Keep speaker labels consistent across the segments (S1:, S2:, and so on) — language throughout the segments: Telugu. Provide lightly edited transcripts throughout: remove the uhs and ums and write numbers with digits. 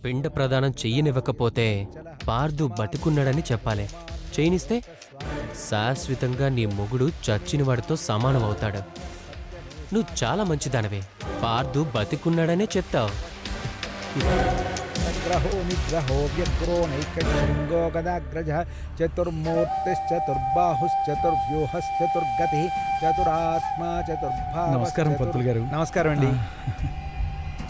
S1: పిండ ప్రదానం చెయ్యనివ్వకపోతే పార్దు బతికున్నాడని చెప్పాలి. చేయనిస్తే శాశ్వతంగా నీ మొగుడు చచ్చినవాడితో సమానమవుతాడు. నువ్వు చాలా మంచిదానవే. పార్దు బతికున్నాడనే చెప్తావు.
S2: గ్రహో నిగ్రహో వ్యగ్రో నైకశృంగో గదాగ్రజ చతుర్మూర్తిశ్చతుర్బాహుశ్చతుర్వ్యూహశ్చతుర్గతి చతురాత్మా చతుర్భావ.
S3: నమస్కారం పంతులు గారు.
S2: నమస్కారం అండి.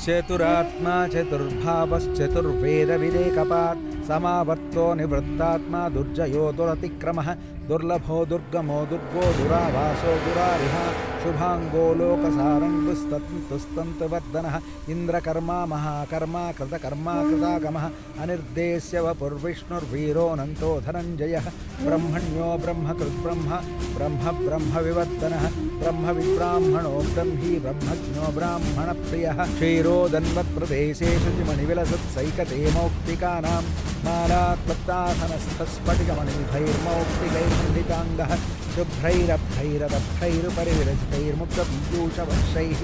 S2: చతురాత్మా చతుర్భావశ్చతుర్వేద వివేకపాత్ సమావర్తో నివృత్తాత్మా దుర్జయో దురతిక్రమః దుర్లభో దుర్గమో దుర్గో దురావాసో దురారిహ శుభాంగో లోకసారంగుస్తత్తుస్తంతువర్ధనః ఇంద్రకర్మా మహాకర్మా కృతకర్మా కృతాగమః అనిర్దేశ్య వపుర్విష్ణుర్వీరోనంతో ధనంజయః బ్రహ్మణ్యో బ్రహ్మకృద్బ్రహ్మ బ్రహ్మ బ్రహ్మ వివర్ధనః బ్రహ్మ విబ్రాహ్మణో బ్రహ్మీ బ్రహ్మజ్ఞో బ్రాహ్మణ ప్రియః క్షీరోదన్వత్ప్రదేశేషు మణివిలసత్సైకతే మౌక్తికానాం మాలాత్మత్తాసనస్థస్ఫటికమణిభైర్మౌక్తికైర్మండితాంగః శుభ్రైరభైరవభైరుపరివిరచితైర్ముక్తపీయూషవర్షైः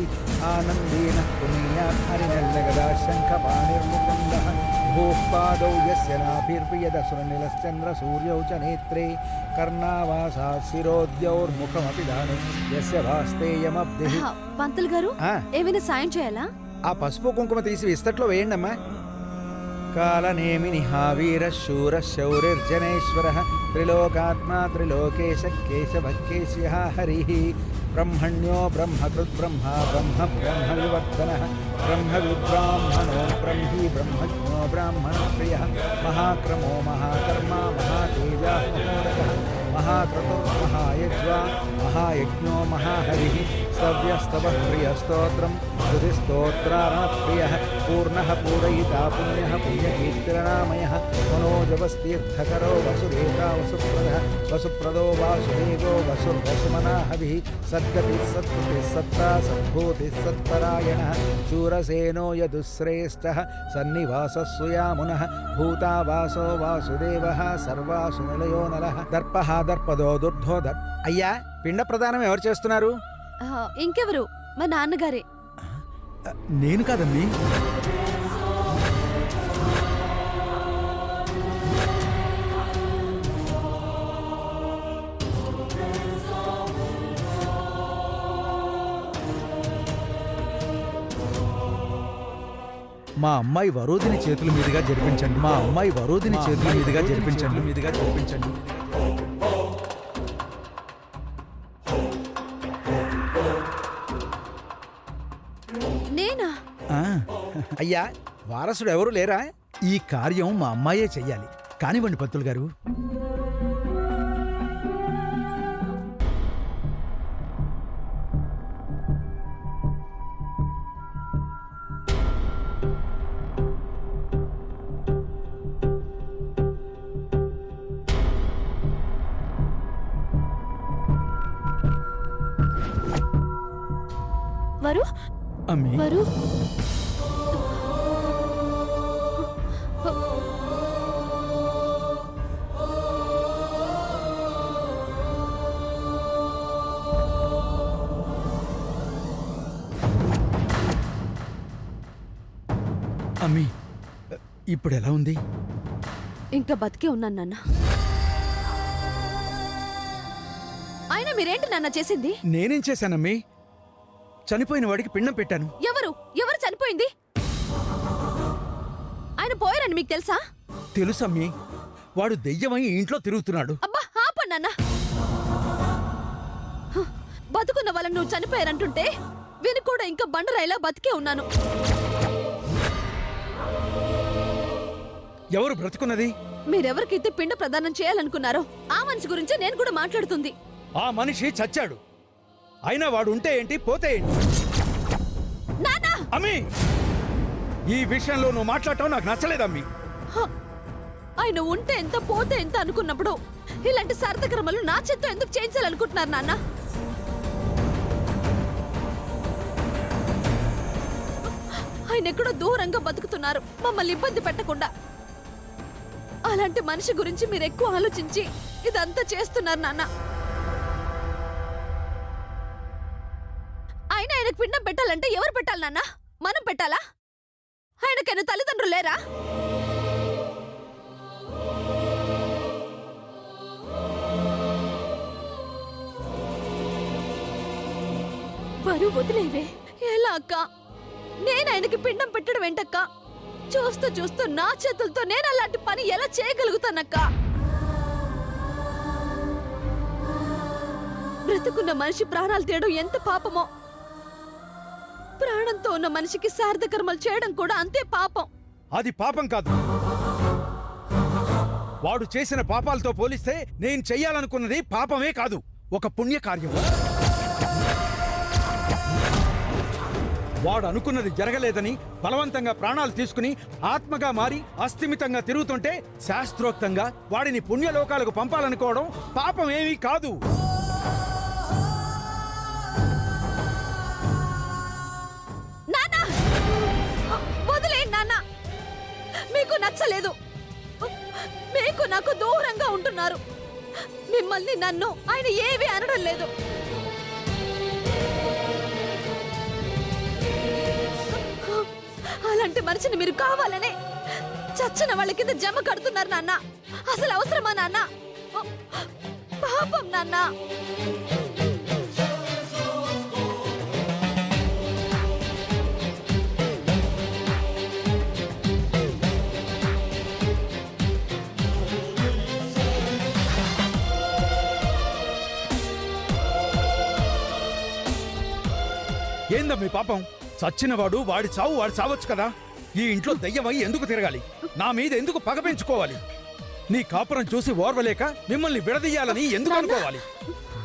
S2: ఆనందేన పునీయాత్ హరినల్లగదాశంఖపాణిర్ముకుందః భూః పాదౌ యస్య నాభిర్వియదసురనిలశ్చంద్రసూర్యౌ చ నేత్రే కర్ణావాసాత్ శిరోద్యౌర్ముఖమపి దాను యస్య వాస్తేయమబ్ధిః.
S4: పంతులు గారు ఏమైనా సాయం చేయాలా?
S2: ఆ పసుపు కుంకుమ తీసి విస్తట్లో వేయండి అమ్మా. కాలనేమి నిహావీర శూర శౌరిర్జనేశ్వర త్రిలోకాత్మా త్రిలోకేశ కేశభకేశ్య హరి బ్రహ్మణ్యో బ్రహ్మకృద్బ్రహ్మ బ్రహ్మ బ్రహ్మ వివర్ధనః బ్రహ్మ విబ్రాహ్మణో బ్రహ్మీ బ్రహ్మజ్ఞో బ్రాహ్మణ ప్రియ మహాక్రమో మహాకర్మా మహాతేజా మహోదకః మహాక్రతో మహాయజ్వా మహాయజ్ఞో మహాహరి స్తవ్యస్తవ ప్రియస్తోత్రం స్తుతిస్తోత్రారాత్ప్రియః పూర్ణః పూరయితా పుణ్యః పుణ్యకీర్తిరనామయః మనోజవస్తీర్థకరో వసుదేవా వసుప్రదః వసుప్రదో వాసుదేవో వసుర్వసుమనాహవిః సద్గతిः సత్కృతిः సత్తా సద్భూతిः సత్పరాయణः శూరసేనో యదుశ్రేష్టः సన్నివాసः సుయామునः భూతావాసో వాసుదేవः సర్వాసు నిలయో నలః దర్పః దర్పదో దుర్ధో అయ్యా, పిండ ప్రదానం ఎవరు చేస్తున్నారు?
S4: ఇంకెవరు? మా నాన్నగారే.
S3: నేను కాదమ్మీ.
S2: మా అమ్మాయి వరోధిని చేతుల మీదుగా జరిపించండి. మా అమ్మాయి వరోధిని చేతుల మీదుగా జరిపించండి.
S4: నేనా?
S2: అయ్యా, వారసుడు ఎవరు లేరా?
S3: ఈ కార్యం మా అమ్మాయే చెయ్యాలి. కానివ్వండి పంతులు గారు.
S4: వరు
S3: అమ్మీ,
S4: వరు
S3: అమ్మీ, ఇప్పుడు ఎలా ఉంది?
S4: ఇంకా బతికే ఉన్నాను నాన్న. అయినా మీరేంటి నాన్న చేసింది?
S3: నేనేం చేశానమ్మీ? చనిపోయిన వాడికి పిండం పెట్టాను.
S4: ఎవరు ఎవరు చనిపోయింది? ఆయన పోయారని మీకు తెలుసా?
S3: తెలుసమ్మీ. వాడు దెయ్యమై ఇంట్లో తిరుగుతున్నాడు.
S4: అబ్బా ఆపండి నాన్న. బతుకున్న వాళ్ళని నువ్వు చనిపోయారంటుంటే విని కూడా ఇంకా బండరాయిలా బతికే ఉన్నాను.
S3: ఎవరు బ్రతుకున్నది?
S4: మీరెవరికైతే పిండ ప్రదానం చేయాలనుకున్నారో ఆ మనిషి గురించి నేను కూడా మాట్లాడుతుంది.
S3: ఆ మనిషి చచ్చాడు. అయినా వాడు ఉంటే ఏంటి, పోతే ఏంటి?
S4: నాన్నా!
S3: అమ్మీ, ఈ విషయంలో నువ్వు మాట్లాడటం నాకు నచ్చలేదమ్మీ.
S4: ఆయన ఉంటే ఎంత పోతే ఎంత అనుకున్నప్పుడు ఇలాంటి సరదకర్మలు నా చేత్తో ఎందుకు చేయించాలనుకుంటున్నారు నాన్న? ఆయన ఎక్కడో దూరంగా బతుకుతున్నారు, మమ్మల్ని ఇబ్బంది పెట్టకుండా. అలాంటి మనిషి గురించి మీరు ఎక్కువ ఆలోచించి ఇదంతా చేస్తున్నారు నాన్న. ఆయన ఆయనకు పిండం పెట్టాలంటే ఎవరు పెట్టాలి నాన్న? మనం పెట్టాలా? ఆయనకైనా తల్లిదండ్రులు లేరా? వరు వదిలేవే. ఎలా అక్క? నేను ఆయనకి పిండం పెట్టడం ఏంటక్క? చూస్తూ చూస్తూ నా చేతులతో నేను అలాంటి పని ఎలా చేయగలుగుతానక్క? బ్రతుకున్న మనిషి ప్రాణాలు తీయడం ఎంత పాపమో, ప్రాణంతో ఉన్న మనిషికి శారద కర్మలు చేయడం కూడా అంతే పాపం.
S3: అది పాపం కాదు. వాడు చేసిన పాపాలతో పోలిస్తే నేను చెయ్యాలనుకున్నది పాపమే కాదు, ఒక పుణ్యకార్యం. వాడు అనుకున్నది జరగలేదని బలవంతంగా ప్రాణాలు తీసుకుని ఆత్మగా మారి అస్థిమితంగా తిరుగుతుంటే శాస్త్రోక్తంగా వాడిని పుణ్యలోకాలకు పంపాలనుకోవడం పాపం ఏమీ కాదు.
S4: నాన్నా, వదిలేయండి నాన్నా. మీకు నచ్చలేదు, మీకు నాకు దూరంగా ఉంటున్నారు. మిమ్మల్ని నన్ను ఆయన ఏమీ అనడం లేదు. అలాంటి మనిషిని మీరు కావాలనే చచ్చిన వాళ్ళ కింద జమ కడుతున్నారు నాన్న. అసలు అవసరమా నాన్న? పాపం నాన్న.
S3: ఏందా మీ పాపం? చచ్చినవాడు వాడి చావు వాడు చావచ్చు కదా. ఈ ఇంట్లో దయ్యమై ఎందుకు తిరగాలి? నా మీద ఎందుకు పగ పెంచుకోవాలి? నీ కాపురం చూసి ఓర్వలేక మిమ్మల్ని విడదీయాలని ఎందుకు అనుకోవాలి?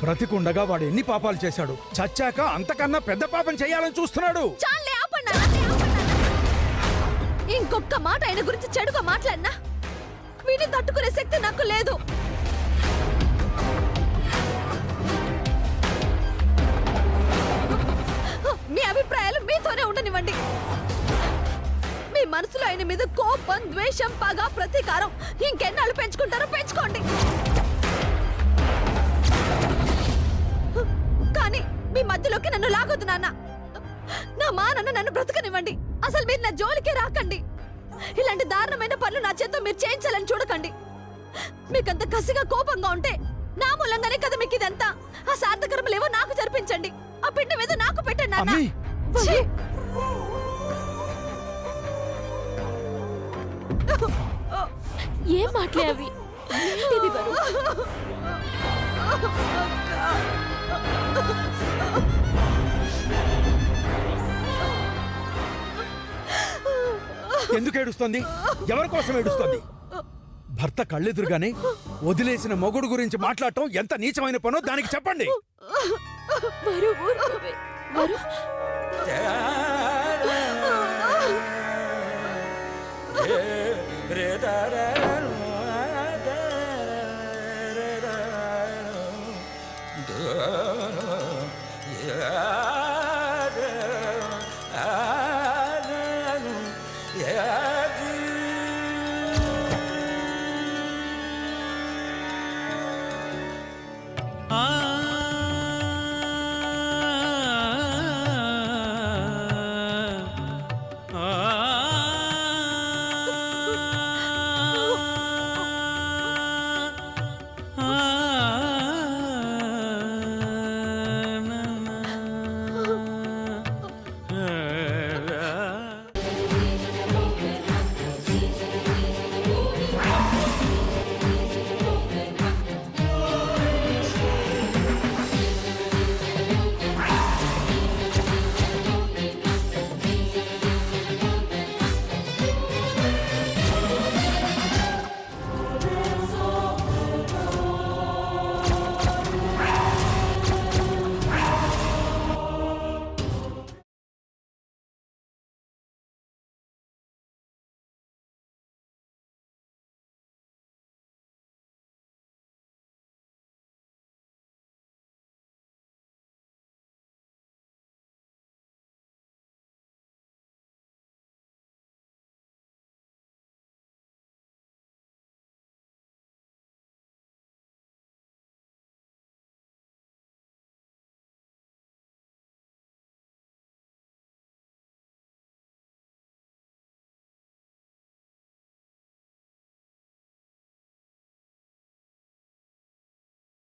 S3: బ్రతికుండగా వాడు ఎన్ని పాపాలు చేశాడు, చచ్చాక అంతకన్నా పెద్ద పాపం చేయాలని చూస్తున్నాడు.
S4: చాలే, ఆపండి నాన్న, ఆపండి నాన్న. ఇంకొక్క మాట ఆయన గురించి చెడుగా మాట్లాడినా విని తట్టుకునే శక్తి నాకు లేదు. మీ అభిప్రాయాలు మీతోనే ఉండనివ్వండి. మీ మనసులో ఆయన మీద కోపం, ద్వేషం, పగ, ప్రతీకారం ఇంకెన్నాళ్ళు పెంచుకుంటారో పెంచుకోండి. కానీ మీ మధ్యలోకి నన్ను లాగొద్దు నాన్న. నా మానన్న నన్ను బ్రతకనివ్వండి. అసలు మీరు నా జోలికే రాకండి. ఇలాంటి దారుణమైన పనులు నా చేత్తో మీరు చేయించాలని చూడకండి. మీకంత కసిగా కోపంగా ఉంటే నా మూలంగానే కదా మీకు ఇదంతా. ఆ సార్థకర్మలేవో నాకు జరిపించండి. ఆ పిండి మీద నాకు పెట్టండి నాన్న.
S3: అమ్మీ!
S4: ఛీ!
S5: ఏం మాటలే అవి? ఏంటిది వరు?
S3: ఎందుకు ఏడుస్తోంది? ఎవరి కోసం ఏడుస్తోంది? భర్త కళ్ళెదురుగానే వదిలేసిన మొగుడు గురించి మాట్లాడటం ఎంత నీచమైన పనో దానికి చెప్పండి.
S5: వరు, ఊరుకోవే. వరు,
S6: రే